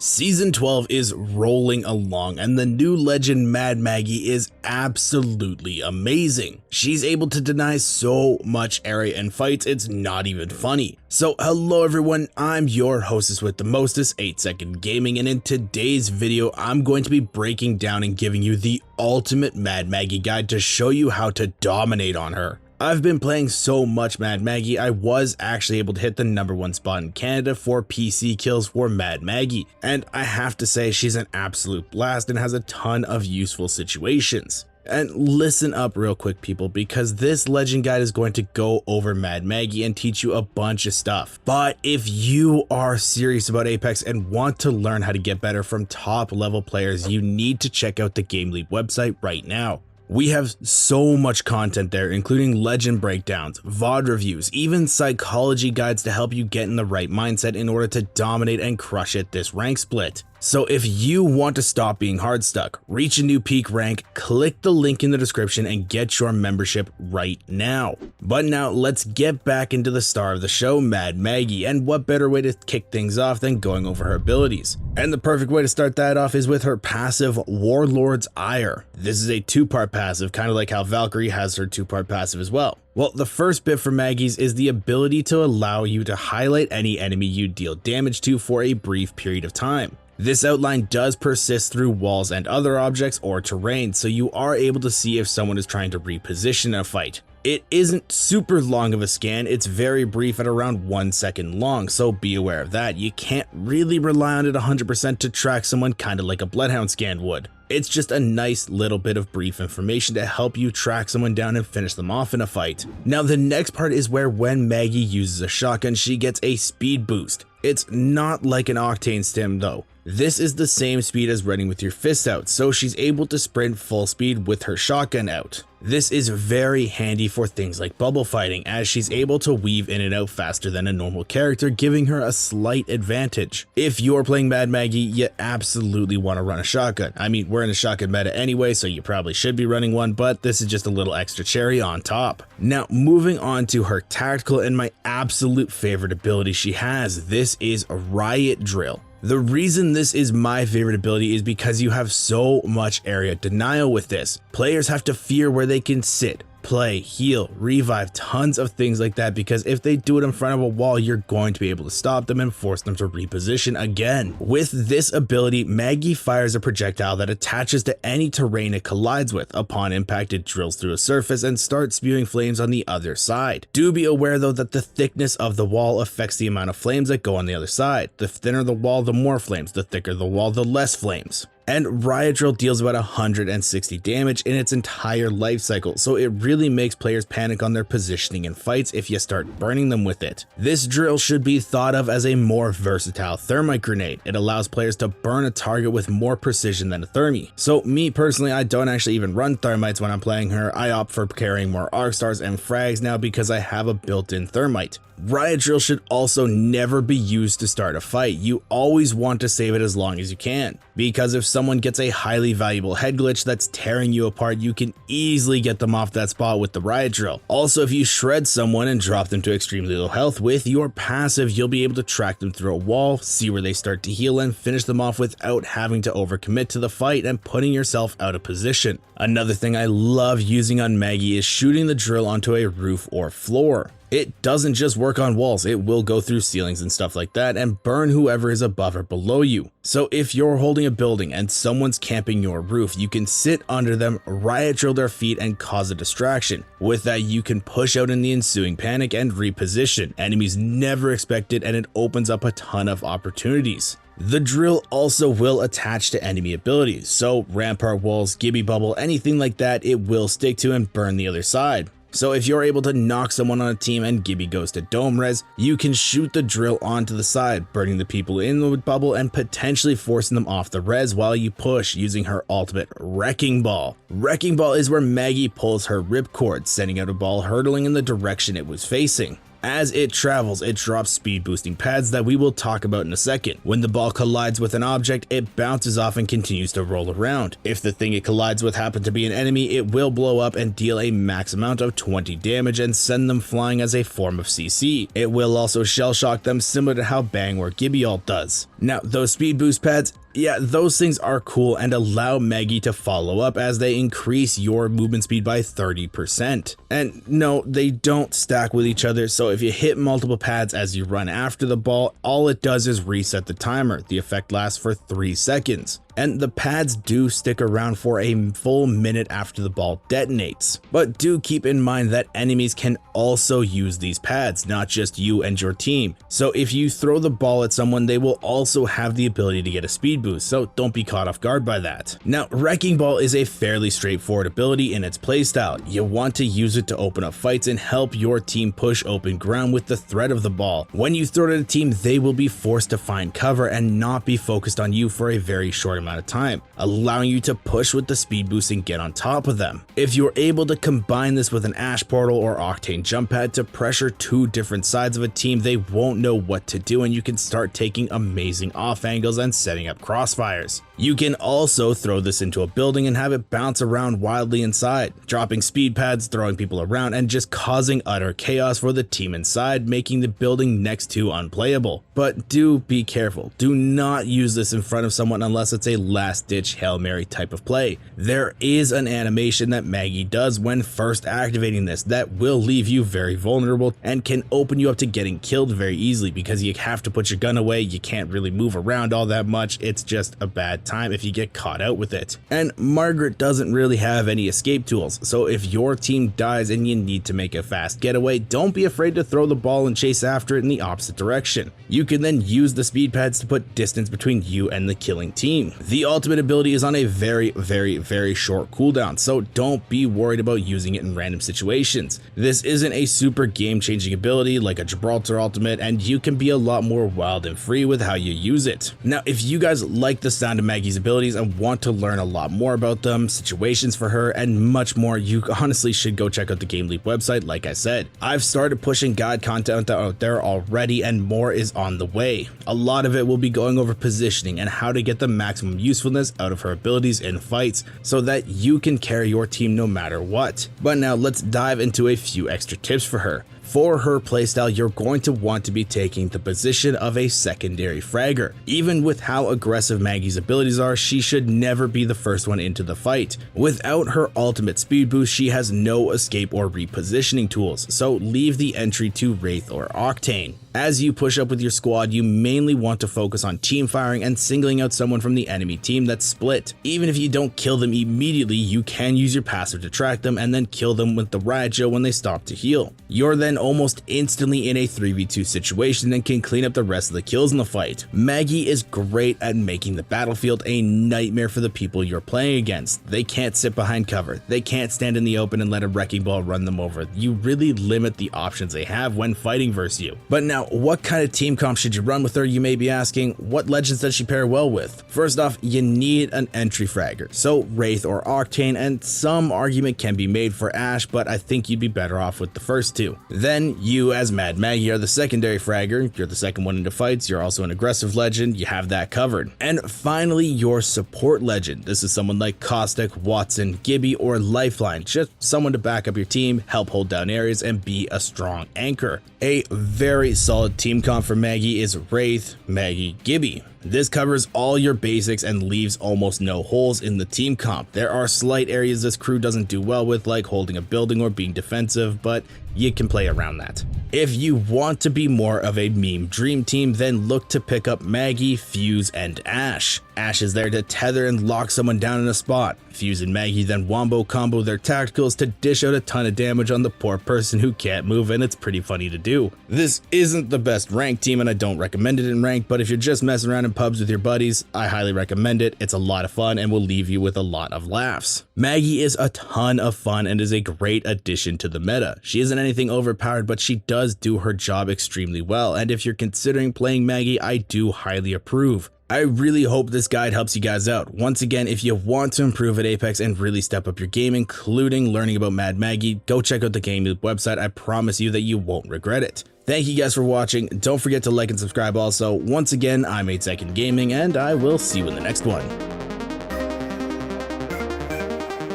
Season 12 is rolling along and the new legend Mad Maggie is absolutely amazing. She's able to deny so much area in fights, it's not even funny. So hello everyone, I'm your hostess with the mostest, 8-Second Gaming, and in today's video I'm going to be breaking down and giving you the ultimate Mad Maggie guide to show you how to dominate on her. I've been playing so much Mad Maggie, I was actually able to hit the #1 spot in Canada for PC kills for Mad Maggie, and I have to say she's an absolute blast and has a ton of useful situations. And listen up real quick people, because this legend guide is going to go over Mad Maggie and teach you a bunch of stuff. But if you are serious about Apex and want to learn how to get better from top level players, you need to check out the GameLeap website right now. We have so much content there, including legend breakdowns, VOD reviews, even psychology guides to help you get in the right mindset in order to dominate and crush it this rank split. So if you want to stop being hard stuck, reach a new peak rank, click the link in the description and get your membership right now. But now let's get back into the star of the show, Mad Maggie, and what better way to kick things off than going over her abilities. And the perfect way to start that off is with her passive, Warlord's Ire. This is a two-part passive, kind of like how Valkyrie has her two-part passive as well. Well, the first bit for Maggie's is the ability to allow you to highlight any enemy you deal damage to for a brief period of time. This outline does persist through walls and other objects or terrain, so you are able to see if someone is trying to reposition a fight. It isn't super long of a scan, it's very brief at around 1 second long, so be aware of that. You can't really rely on it 100% to track someone, kinda like a Bloodhound scan would. It's just a nice little bit of brief information to help you track someone down and finish them off in a fight. Now the next part is where when Maggie uses a shotgun, she gets a speed boost. It's not like an Octane stim though. This is the same speed as running with your fist out, so she's able to sprint full speed with her shotgun out. This is very handy for things like bubble fighting, as she's able to weave in and out faster than a normal character, giving her a slight advantage. If you're playing Mad Maggie, you absolutely want to run a shotgun. I mean, we're in a shotgun meta anyway, so you probably should be running one, but this is just a little extra cherry on top. Now, moving on to her tactical and my absolute favorite ability she has, this is Riot Drill. The reason this is my favorite ability is because you have so much area denial with this. Players have to fear where they can sit, play, heal, revive, tons of things like that, because if they do it in front of a wall, you're going to be able to stop them and force them to reposition again. With this ability, Maggie fires a projectile that attaches to any terrain it collides with. Upon impact, it drills through a surface and starts spewing flames on the other side. Do be aware though that the thickness of the wall affects the amount of flames that go on the other side. The thinner the wall, the more flames. The thicker the wall, the less flames. And Riot Drill deals about 160 damage in its entire life cycle, so it really makes players panic on their positioning in fights if you start burning them with it. This drill should be thought of as a more versatile thermite grenade. It allows players to burn a target with more precision than a thermi. So me personally, I don't actually even run thermites when I'm playing her. I opt for carrying more arc stars and frags now because I have a built-in thermite. Riot Drill should also never be used to start a fight. You always want to save it as long as you can, because if someone gets a highly valuable head glitch that's tearing you apart, you can easily get them off that spot with the Riot Drill. Also, if you shred someone and drop them to extremely low health with your passive, you'll be able to track them through a wall, see where they start to heal, and finish them off without having to overcommit to the fight and putting yourself out of position. Another thing I love using on Maggie is shooting the drill onto a roof or floor. It doesn't just work on walls, it will go through ceilings and stuff like that and burn whoever is above or below you. So if you're holding a building and someone's camping your roof, you can sit under them, Riot Drill their feet and cause a distraction. With that, you can push out in the ensuing panic and reposition. Enemies never expect it, and it opens up a ton of opportunities. The drill also will attach to enemy abilities, so rampart walls, Gibby bubble, anything like that, it will stick to and burn the other side. So if you're able to knock someone on a team and Gibby goes to dome res, you can shoot the drill onto the side, burning the people in the bubble and potentially forcing them off the res while you push using her ultimate Wrecking Ball. Wrecking Ball is where Maggie pulls her ripcord, sending out a ball hurtling in the direction it was facing. As it travels, it drops speed boosting pads that we will talk about in a second. When the ball collides with an object, it bounces off and continues to roll around. If the thing it collides with happens to be an enemy, it will blow up and deal a max amount of 20 damage and send them flying as a form of CC. It will also shell shock them, similar to how Bang or Gibby ult does. Now, those speed boost pads, yeah, those things are cool and allow Maggie to follow up as they increase your movement speed by 30%. And no, they don't stack with each other, so if you hit multiple pads as you run after the ball, all it does is reset the timer. The effect lasts for 3 seconds. And the pads do stick around for a full minute after the ball detonates. But do keep in mind that enemies can also use these pads, not just you and your team. So if you throw the ball at someone, they will also have the ability to get a speed boost, so don't be caught off guard by that. Now, Wrecking Ball is a fairly straightforward ability in its playstyle. You want to use it to open up fights and help your team push open ground with the threat of the ball. When you throw it at a team, they will be forced to find cover and not be focused on you for a very short amount of time, allowing you to push with the speed boost and get on top of them. If you're able to combine this with an Ash Portal or Octane Jump Pad to pressure 2 different sides of a team, they won't know what to do and you can start taking amazing off angles and setting up crossfires. You can also throw this into a building and have it bounce around wildly inside, dropping speed pads, throwing people around, and just causing utter chaos for the team inside, making the building next to unplayable. But do be careful. Do not use this in front of someone unless it's a last-ditch Hail Mary type of play. There is an animation that Maggie does when first activating this that will leave you very vulnerable and can open you up to getting killed very easily because you have to put your gun away, you can't really move around all that much, it's just a bad time if you get caught out with it. And Margaret doesn't really have any escape tools, so if your team dies and you need to make a fast getaway, don't be afraid to throw the ball and chase after it in the opposite direction. You can then use the speed pads to put distance between you and the killing team. The ultimate ability is on a very short cooldown, so don't be worried about using it in random situations. This isn't a super game-changing ability like a Gibraltar ultimate, and you can be a lot more wild and free with how you use it. Now, if you guys like the sound of Maggie's abilities and want to learn a lot more about them, situations for her, and much more, you honestly should go check out the GameLeap website. Like I said, I've started pushing guide content out there already and more is on the way. A lot of it will be going over positioning and how to get the maximum usefulness out of her abilities in fights so that you can carry your team no matter what. But now let's dive into a few extra tips for her. For her playstyle, you're going to want to be taking the position of a secondary fragger. Even with how aggressive Maggie's abilities are, she should never be the first one into the fight. Without her ultimate speed boost, she has no escape or repositioning tools, so leave the entry to Wraith or Octane. As you push up with your squad, you mainly want to focus on team firing and singling out someone from the enemy team that's split. Even if you don't kill them immediately, you can use your passive to track them and then kill them with the Riot Gel when they stop to heal. You're then almost instantly in a 3v2 situation and can clean up the rest of the kills in the fight. Maggie is great at making the battlefield a nightmare for the people you're playing against. They can't sit behind cover, they can't stand in the open and let a Wrecking Ball run them over. You really limit the options they have when fighting versus you. But now, what kind of team comp should you run with her, you may be asking? What legends does she pair well with? First off, you need an entry fragger, so Wraith or Octane, and some argument can be made for Ashe, but I think you'd be better off with the first two. Then you as Mad Maggie are the secondary fragger, you're the second one into fights, you're also an aggressive legend, you have that covered. And finally, your support legend. This is someone like Caustic, Watson, Gibby, or Lifeline, just someone to back up your team, help hold down areas, and be a strong anchor. A very solid team comp for Maggie is Wraith, Maggie, Gibby. This covers all your basics and leaves almost no holes in the team comp. There are slight areas this crew doesn't do well with, like holding a building or being defensive, but you can play around that. If you want to be more of a meme dream team, then look to pick up Maggie, Fuse, and Ashe. Ashe is there to tether and lock someone down in a spot. Fuse and Maggie then wombo combo their tacticals to dish out a ton of damage on the poor person who can't move, and it's pretty funny to do. This isn't the best ranked team and I don't recommend it in ranked, but if you're just messing around in pubs with your buddies, I highly recommend it. It's a lot of fun and will leave you with a lot of laughs. Maggie is a ton of fun and is a great addition to the meta. She is an anything overpowered, but she does do her job extremely well, and if you're considering playing Maggie, I do highly approve. I really hope this guide helps you guys out. Once again, if you want to improve at Apex and really step up your game, including learning about Mad Maggie, go check out the GameLeap website. I promise you that you won't regret it. Thank you guys for watching. Don't forget to like and subscribe also. Once again, I'm 8 Second Gaming, and I will see you in the next one.